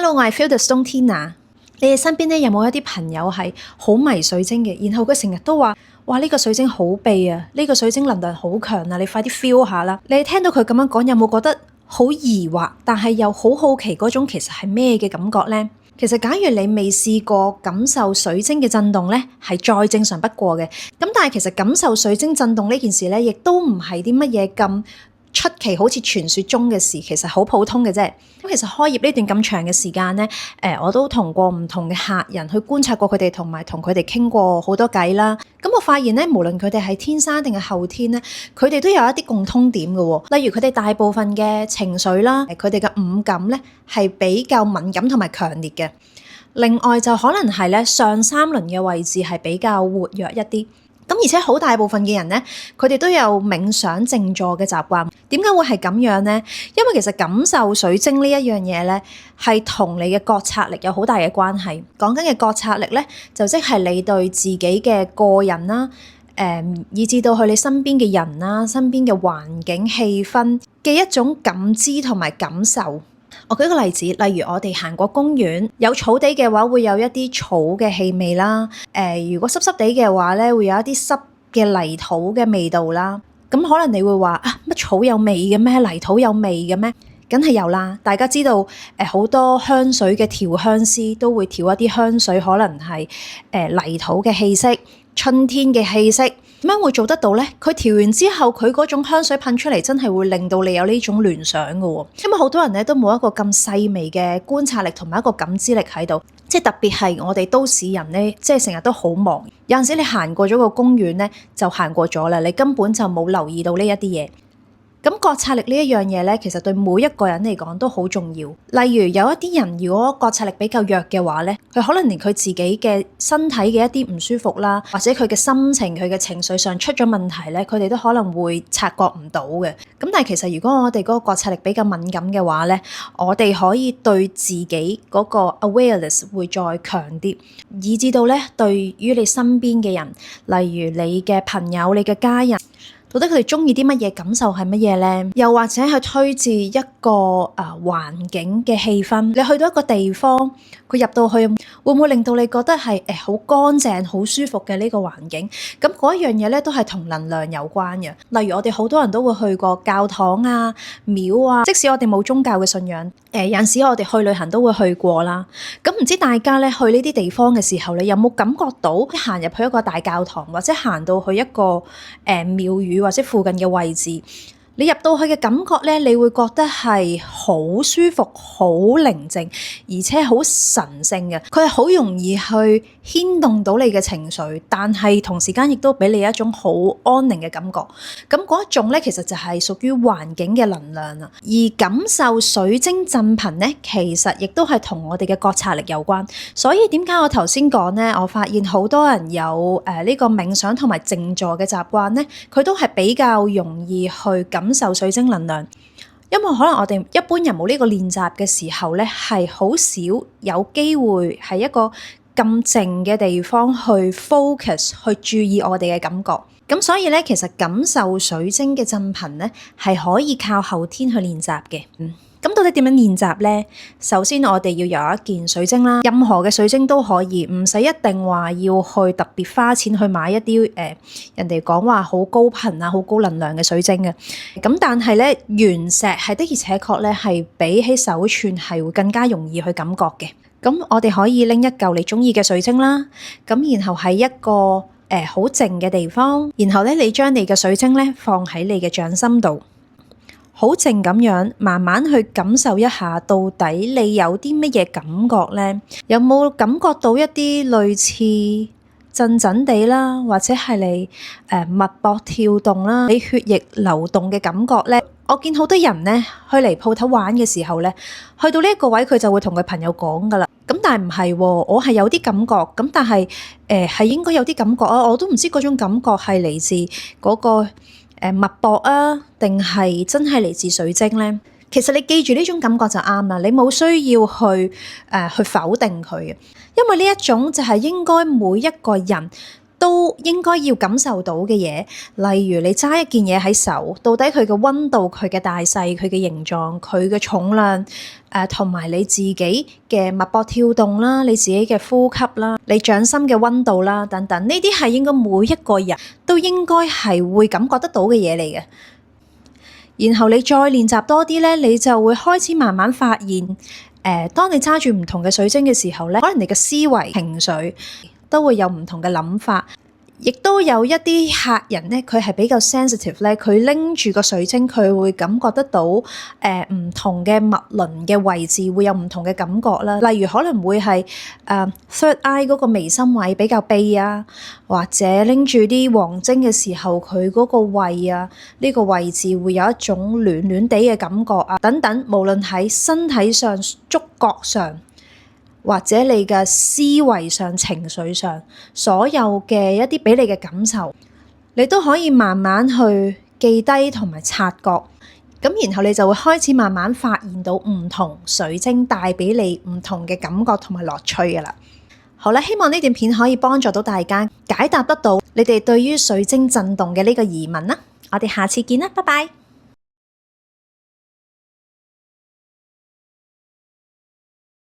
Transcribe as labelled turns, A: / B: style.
A: Hello，我係 Feel the Stone Tina。你哋身邊咧有冇一啲朋友係好迷水晶嘅？然後佢成日都話：哇，呢個水晶好秘啊！呢個水晶能量好強啊！你快啲 feel 下啦！你聽到佢咁樣講，有冇覺得好疑惑，但係又好好奇嗰種其實係咩嘅感覺呢？其實假如你未試過感受水晶嘅震動咧，係再正常不過嘅。咁但係其實感受水晶震動呢件事咧，亦都唔係啲乜嘢咁出奇，好似傳說中嘅事，其實好普通嘅啫。咁其實開業呢段咁長嘅時間咧，我都同過唔同嘅客人去觀察過佢哋，同埋同佢哋傾過好多偈啦。咁我發現咧，無論佢哋係天生定係後天咧，佢哋都有一啲共通點嘅喎。例如佢哋大部分嘅情緒啦，佢哋嘅五感咧係比較敏感同埋強烈嘅。另外就可能係咧上三輪嘅位置係比較活躍一啲。咁而且好大部分嘅人咧，佢哋都有冥想靜坐嘅習慣。點解會係咁樣呢？因為其實感受水晶呢一樣嘢咧，係同你嘅覺察力有好大嘅關係。講緊嘅覺察力咧，就即係你對自己嘅個人啦，以至到去你身邊嘅人啦、身邊嘅環境氣氛嘅一種感知同埋感受。我舉個例子，例如我哋行過公園，有草地嘅話，會有一啲草嘅氣味啦。如果濕濕地嘅話咧，會有一啲濕嘅泥土嘅味道啦。咁可能你會話啊，乜草有味嘅咩？泥土有味嘅咩？梗係有啦。大家知道好多香水嘅調香師都會調一啲香水，可能係泥土嘅氣息、春天嘅氣息。點樣會做得到咧？佢調完之後，佢嗰種香水噴出嚟，真係會令到你有呢種聯想嘅喎。因為好多人咧都冇一個咁細微嘅觀察力同埋一個感知力喺度，即係特別係我哋都市人咧，即係成日都好忙。有陣時你行過咗個公園咧，就行過咗啦，你根本就冇留意到呢一啲嘢。咁覺察力呢一樣嘢咧，其實對每一個人嚟講都好重要。例如有一啲人如果覺察力比較弱嘅話咧，佢可能連佢自己嘅身體嘅一啲唔舒服啦，或者佢嘅心情、佢嘅情緒上出咗問題咧，佢哋都可能會察覺唔到嘅。咁但係其實如果我哋嗰個覺察力比較敏感嘅話咧，我哋可以對自己嗰個 awareness 會再強啲，以至到咧對於你身邊嘅人，例如你嘅朋友、你嘅家人，到底佢哋中意啲乜嘢，感受係乜嘢咧？又或者係推至一個環境嘅氣氛，你去到一個地方，佢入到去會唔會令到你覺得係好乾淨、好舒服嘅呢個環境？咁嗰一樣嘢咧都係同能量有關嘅。例如我哋好多人都會去過教堂啊、廟啊，即使我哋冇宗教嘅信仰，有陣時我哋去旅行都會去過啦。咁唔知大家咧去呢啲地方嘅時候，你有冇感覺到行入去一個大教堂，或者行到去一個廟宇或者附近嘅位置，你入到去嘅感覺咧，你會覺得係好舒服、好寧靜，而且好神聖嘅。佢係好容易去牽動到你嘅情緒，但係同時間亦都俾你一種好安寧嘅感覺。咁嗰一種咧，其實就係屬於環境嘅能量啦。而感受水晶振頻咧，其實亦都係同我哋嘅覺察力有關。所以點解我頭先講咧，我發現好多人有呢個冥想同埋靜坐嘅習慣咧，佢都係比較容易去感受水晶能量。因為可能我哋一般人冇呢個練習嘅時候咧，係好少有機會係一個咁靜嘅地方去 focus 去注意我哋嘅感覺。咁所以咧，其實感受水晶嘅振頻咧，係可以靠後天去練習嘅。咁到底點樣練習咧？首先我哋要有一件水晶啦，任何嘅水晶都可以，唔使一定話要去特別花錢去買一啲人哋講話好高頻啊、好高能量嘅水晶嘅。咁但係咧，原石係的而且確咧係比起手串係會更加容易去感覺嘅。咁我哋可以拎一嚿你中意嘅水晶啦，咁然後喺一個好靜嘅地方，然後咧你將你嘅水晶咧放喺你嘅掌心度。好靜咁樣，慢慢去感受一下，到底你有啲乜嘢感覺咧？有冇感覺到一啲類似震震地啦，或者係你脈搏跳動啦，你血液流動嘅感覺咧？我見好多人咧去嚟鋪頭玩嘅時候咧，去到呢一個位佢就會同佢朋友講噶啦。咁但係唔係喎，我係有啲感覺，咁但係係應該有啲感覺啊，我都唔知嗰種感覺係嚟自嗰個脈搏啊，定係真係嚟自水晶咧？其實你記住呢種感覺就啱啦，你冇需要去否定佢嘅，因為呢一種就係應該每一個人都應該要感受到嘅嘢，例如你揸一件嘢喺手，到底佢嘅溫度、佢嘅大細、佢嘅形狀、佢嘅重量，同埋你自己嘅脈搏跳動啦，你自己嘅呼吸啦，你掌心嘅溫度啦，等等，呢啲係應該每一個人都應該係會感覺得到嘅嘢嚟嘅。然後你再練習多啲咧，你就會開始慢慢發現，當你揸住唔同嘅水晶嘅時候咧，可能你嘅思維、情緒都會有唔同嘅諗法。亦都有一啲客人咧，佢係比較 sensitive 咧，佢拎住個水晶，佢會感覺得到唔同嘅脈輪嘅位置會有唔同嘅感覺啦。例如可能會係third eye 嗰個眉心位比較痹啊，或者拎住啲黃晶嘅時候，佢嗰個胃啊呢個位置會有一種暖暖地嘅感覺啊，等等。無論喺身體上、觸覺上，或者你嘅思維上、情緒上，所有嘅一啲俾你嘅感受，你都可以慢慢去記低同埋察覺，咁然後你就會開始慢慢發現到唔同水晶帶俾你唔同嘅感覺同埋樂趣㗎喇。好啦，希望呢段片可以幫助到大家解答得到你哋對於水晶震動嘅呢個疑問啦。我哋下次見啦，拜拜。